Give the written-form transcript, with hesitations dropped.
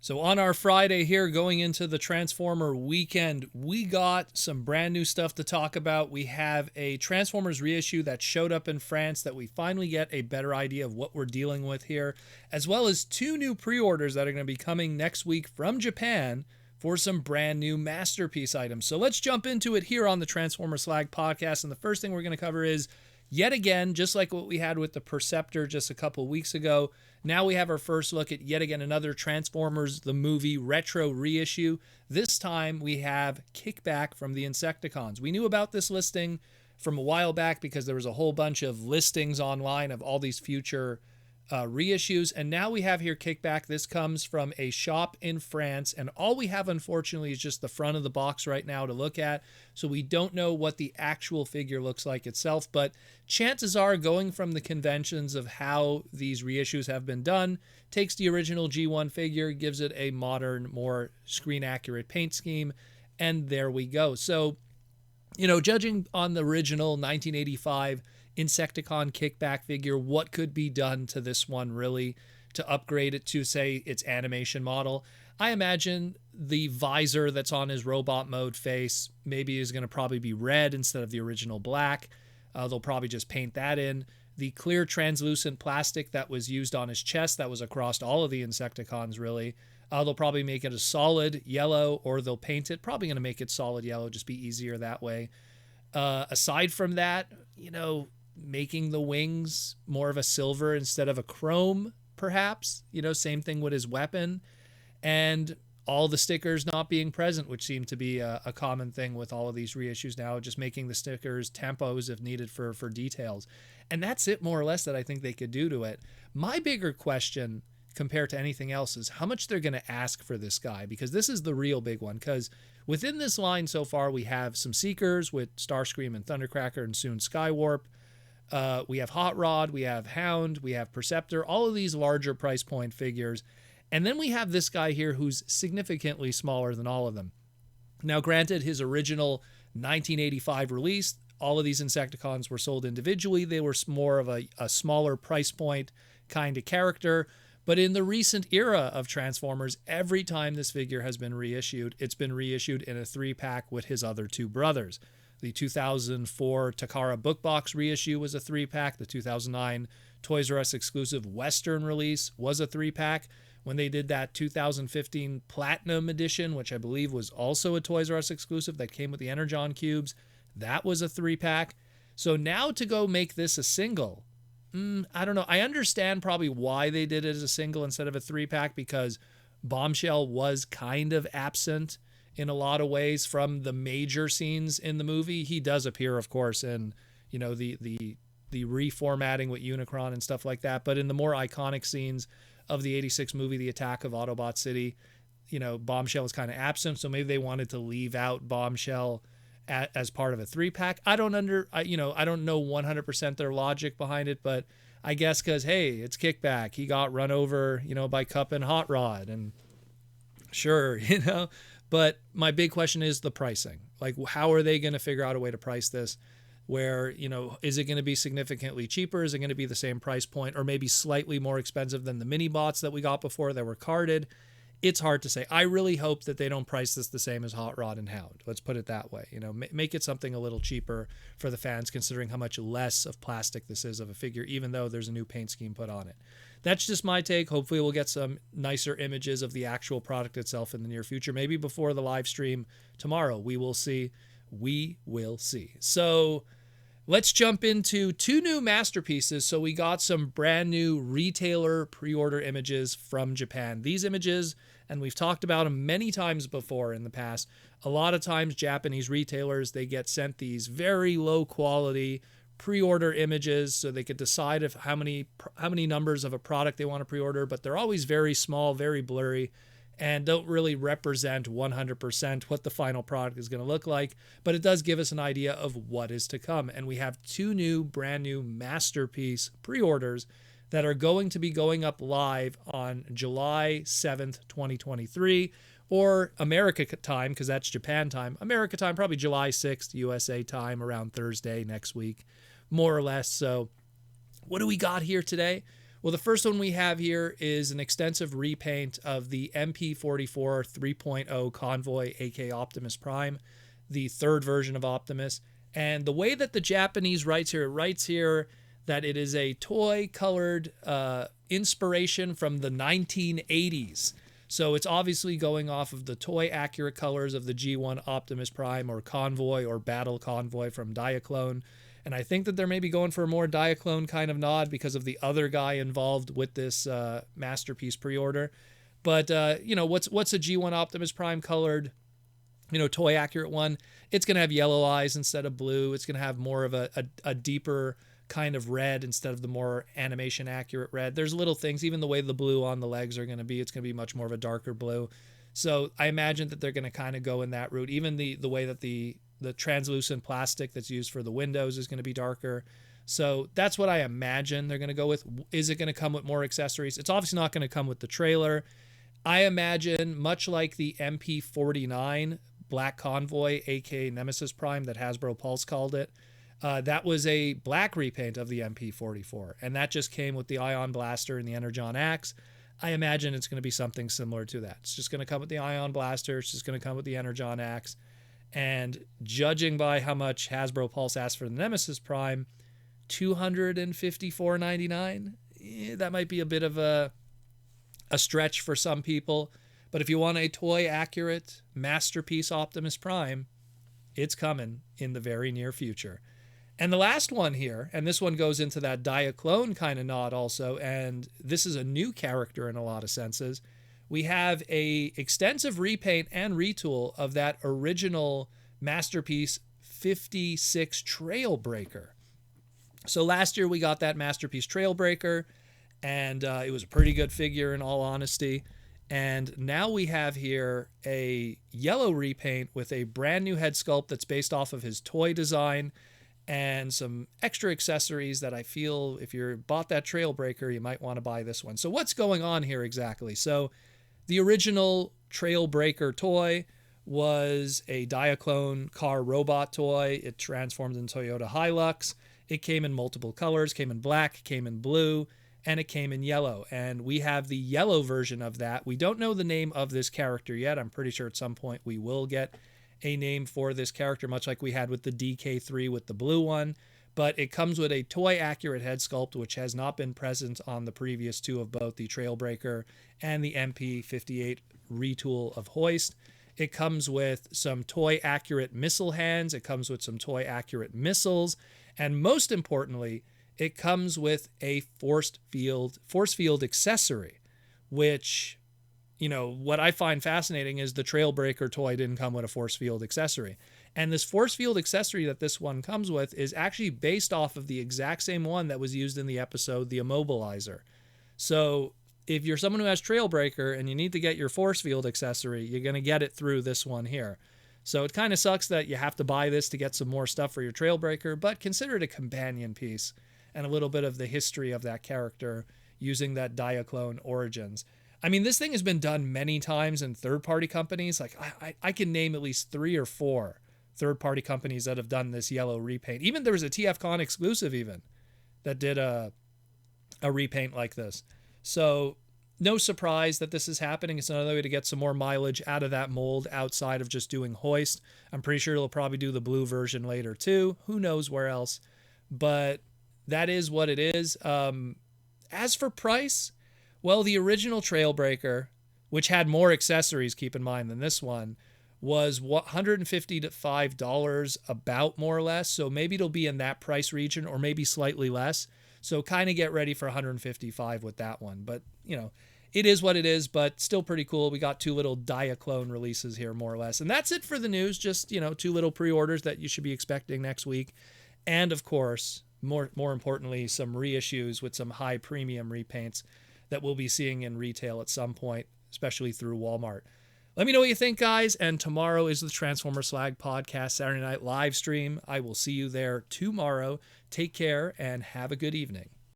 So on our Friday here, going into the Transformer weekend, we got some brand new stuff to talk about. We have a Transformers reissue that showed up in France that we finally get a better idea of what we're dealing with here, as well as two new pre-orders that are going to be coming next week from Japan for some brand new masterpiece items. So let's jump into it here on the Transformers Slag podcast. And the first thing we're going to cover is, yet again, just like what we had with the Perceptor just a couple weeks ago, now we have our first look at yet again another Transformers the movie retro reissue. This time we have Kickback from the Insecticons. We knew about this listing from a while back because there was a whole bunch of listings online of all these future reissues, and now we have here Kickback. This comes from a shop in France, and all we have unfortunately is just the front of the box right now to look at, so we don't know what the actual figure looks like itself, but chances are, going from the conventions of how these reissues have been done, takes the original G1 figure, gives it a modern, more screen accurate paint scheme, and there we go. So, you know, judging on the original 1985 Insecticon Kickback figure, what could be done to this one really to upgrade it to, say, its animation model? I imagine the visor that's on his robot mode face maybe is going to probably be red instead of the original black. They'll probably just paint that in. The clear translucent plastic that was used on his chest, that was across all of the Insecticons really, they'll probably make it a solid yellow, or they'll paint it. Probably going to make it solid yellow, just be easier that way. Aside from that, you know, making the wings more of a silver instead of a chrome, perhaps. You know, same thing with his weapon. And all the stickers not being present, which seem to be a common thing with all of these reissues now, just making the stickers tempos if needed for details. And that's it more or less that I think they could do to it. My bigger question compared to anything else is how much they're going to ask for this guy, because this is the real big one. Because within this line so far, we have some Seekers with Starscream and Thundercracker and soon Skywarp. We have Hot Rod, we have Hound, we have Perceptor, all of these larger price point figures. And then we have this guy here who's significantly smaller than all of them. Now, granted, his original 1985 release, all of these Insecticons were sold individually. They were more of a smaller price point kind of character. But in the recent era of Transformers, every time this figure has been reissued, it's been reissued in a 3-pack with his other two brothers. The 2004 Takara book box reissue was a 3-pack. The 2009 Toys R Us exclusive Western release was a 3-pack. When they did that 2015 Platinum edition, which I believe was also a Toys R Us exclusive that came with the Energon cubes, that was a 3-pack. So now to go make this a single, I don't know. I understand probably why they did it as a single instead of a 3-pack, because Bombshell was kind of absent in a lot of ways from the major scenes in the movie. He does appear, of course, in, you know, the reformatting with Unicron and stuff like that. But in the more iconic scenes of the 86 movie, The Attack of Autobot City, you know, Bombshell is kind of absent. So maybe they wanted to leave out Bombshell as part of a 3-pack. I don't know 100% their logic behind it, but I guess because, hey, it's Kickback. He got run over, you know, by Cup and Hot Rod, and sure, you know. But my big question is the pricing. Like, how are they going to figure out a way to price this where, you know, is it going to be significantly cheaper? Is it going to be the same price point, or maybe slightly more expensive than the mini bots that we got before that were carded? It's hard to say. I really hope that they don't price this the same as Hot Rod and Hound. Let's put it that way. You know, make it something a little cheaper for the fans, considering how much less of plastic this is of a figure, even though there's a new paint scheme put on it. That's just my take. Hopefully we'll get some nicer images of the actual product itself in the near future. Maybe before the live stream tomorrow. We will see. We will see. So let's jump into two new masterpieces. So we got some brand new retailer pre-order images from Japan. These images, and we've talked about them many times before in the past, a lot of times Japanese retailers, they get sent these very low quality pre-order images so they could decide if how many numbers of a product they want to pre-order, but they're always very small, very blurry, and don't really represent 100% what the final product is going to look like, but it does give us an idea of what is to come. And we have two new brand new masterpiece pre-orders that are going to be going up live on July 7th, 2023, or America time, because that's Japan time. America time, probably July 6th, USA time, around Thursday next week, more or less. So what do we got here today? Well, the first one we have here is an extensive repaint of the MP44 3.0 Convoy, aka Optimus Prime, the third version of Optimus. And the way that the Japanese writes here, it writes here that it is a toy-colored inspiration from the 1980s. So it's obviously going off of the toy-accurate colors of the G1 Optimus Prime or Convoy or Battle Convoy from Diaclone. And I think that they're maybe going for a more Diaclone kind of nod because of the other guy involved with this masterpiece pre-order. But, what's a G1 Optimus Prime colored, toy accurate one? It's going to have yellow eyes instead of blue. It's going to have more of a deeper kind of red instead of the more animation accurate red. There's little things, even the way the blue on the legs are going to be, it's going to be much more of a darker blue. So I imagine that they're going to kind of go in that route. Even the way that the translucent plastic that's used for the windows is going to be darker. So that's what I imagine they're going to go with. Is it going to come with more accessories? It's obviously not going to come with the trailer. I imagine, much like the MP49 Black Convoy, aka Nemesis Prime, that Hasbro Pulse called it, that was a black repaint of the MP44, and that just came with the Ion Blaster and the Energon Axe. I imagine it's going to be something similar to that. It's just going to come with the Ion Blaster. It's just going to come with the Energon Axe. And judging by how much Hasbro Pulse asked for the Nemesis Prime, $254.99, that might be a bit of a stretch for some people. But if you want a toy-accurate masterpiece Optimus Prime, it's coming in the very near future. And the last one here, and this one goes into that Diaclone kind of nod also, and this is a new character in a lot of senses. We have a extensive repaint and retool of that original Masterpiece 56 Trailbreaker. So last year we got that Masterpiece Trailbreaker, and it was a pretty good figure in all honesty. And now we have here a yellow repaint with a brand new head sculpt that's based off of his toy design and some extra accessories that I feel if you bought that Trailbreaker, you might want to buy this one. So what's going on here exactly? So the original Trailbreaker toy was a Diaclone car robot toy. It transformed in Toyota Hilux. It came in multiple colors, came in black, came in blue, and it came in yellow. And we have the yellow version of that. We don't know the name of this character yet. I'm pretty sure at some point we will get a name for this character, much like we had with the DK3 with the blue one. But it comes with a toy-accurate head sculpt, which has not been present on the previous two of both the Trailbreaker and the MP58 retool of Hoist. It comes with some toy-accurate missile hands. It comes with some toy-accurate missiles. And most importantly, it comes with a force field accessory, which, what I find fascinating is the Trailbreaker toy didn't come with a force field accessory. And this force field accessory that this one comes with is actually based off of the exact same one that was used in the episode The Immobilizer. So if you're someone who has Trailbreaker and you need to get your force field accessory, you're going to get it through this one here. So it kind of sucks that you have to buy this to get some more stuff for your Trailbreaker, but consider it a companion piece and a little bit of the history of that character using that Diaclone origins. I mean, this thing has been done many times in third-party companies. Like, I can name at least 3 or 4 third-party companies that have done this yellow repaint. Even there was a TFCon exclusive even that did a repaint like this. So no surprise that this is happening. It's another way to get some more mileage out of that mold outside of just doing Hoist. I'm pretty sure they'll probably do the blue version later too. Who knows where else? But that is what it is. As for price, well, the original Trailbreaker, which had more accessories, keep in mind, than this one, was $150 to $5 about, more or less. So maybe it'll be in that price region or maybe slightly less. So kind of get ready for $155 with that one. But, it is what it is, but still pretty cool. We got 2 little Diaclone releases here, more or less. And that's it for the news. Just, 2 little pre-orders that you should be expecting next week. And, of course, more importantly, some reissues with some high premium repaints that we'll be seeing in retail at some point, especially through Walmart. Let me know what you think, guys. And tomorrow is the Transformers Slag Podcast Saturday night live stream. I will see you there tomorrow. Take care and have a good evening.